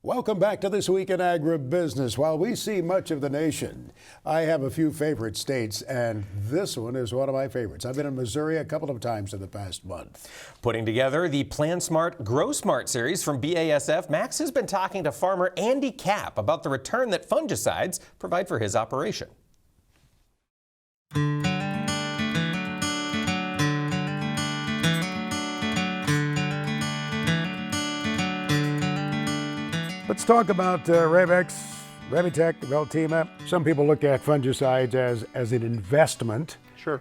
Welcome back to This Week in Agribusiness. While we see much of the nation, I have a few favorite states, and this one is one of my favorites. I've been in Missouri a couple of times in the past month. Putting together the Plan Smart, Grow Smart series from BASF, Max has been talking to farmer Andy Kapp about the return that fungicides provide for his operation. Let's talk about Revex, Revitec, Veltima. Some people look at fungicides as an investment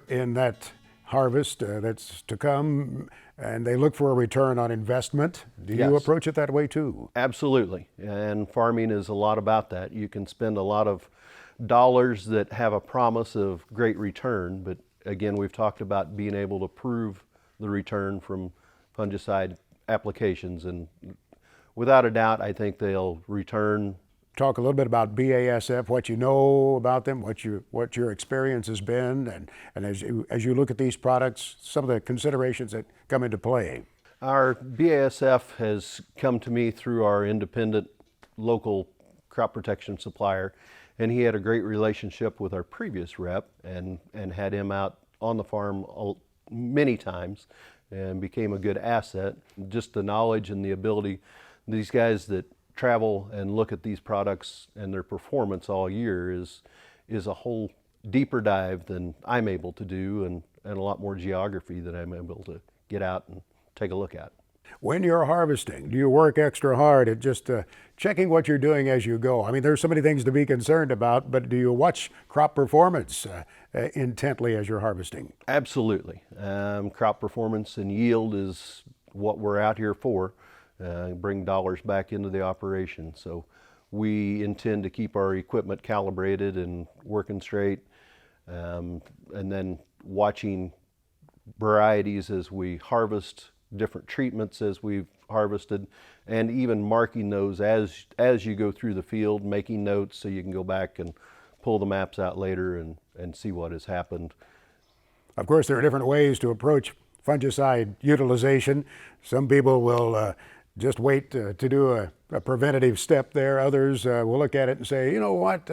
in that harvest that's to come, and they look for a return on investment. Do you approach it that way too? Absolutely, and farming is a lot about that. You can spend a lot of dollars that have a promise of great return, but again, we've talked about being able to prove the return from fungicide applications, and without a doubt, I think they'll return. Talk a little bit about BASF, what you know about them, what your experience has been, and as you look at these products, some of the considerations that come into play. Our BASF has come to me through our independent local crop protection supplier, and he had a great relationship with our previous rep and had him out on the farm many times and became a good asset. Just the knowledge and the ability. These guys that travel and look at these products and their performance all year is a whole deeper dive than I'm able to do, and a lot more geography that I'm able to get out and take a look at. When you're harvesting, do you work extra hard at just checking what you're doing as you go? I mean, there's so many things to be concerned about, but do you watch crop performance intently as you're harvesting? Absolutely. Crop performance and yield is what we're out here for. Bring dollars back into the operation. So we intend to keep our equipment calibrated and working straight, and then watching varieties as we harvest, different treatments as we've harvested, and even marking those as you go through the field, making notes so you can go back and pull the maps out later and see what has happened. Of course, there are different ways to approach fungicide utilization. Some people will just wait to do a preventative step there. Others will look at it and say, you know what,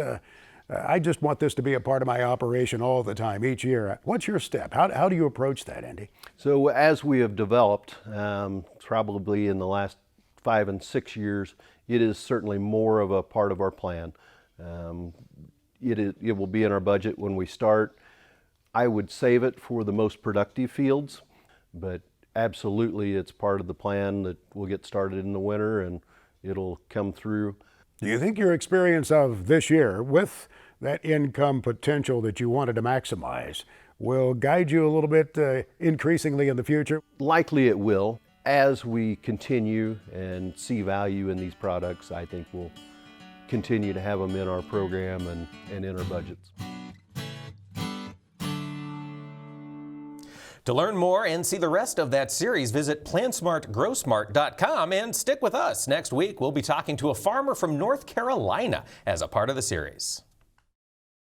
I just want this to be a part of my operation all the time, each year. What's your step? How do you approach that, Andy? So as we have developed, probably in the last 5 and 6 years, it is certainly more of a part of our plan. It will be in our budget when we start. I would save it for the most productive fields, but absolutely, it's part of the plan that we'll get started in the winter and it'll come through. Do you think your experience of this year with that income potential that you wanted to maximize will guide you a little bit increasingly in the future? Likely it will. As we continue and see value in these products, I think we'll continue to have them in our program and in our budgets. To learn more and see the rest of that series, visit plansmartgrowsmart.com and stick with us. Next week, we'll be talking to a farmer from North Carolina as a part of the series.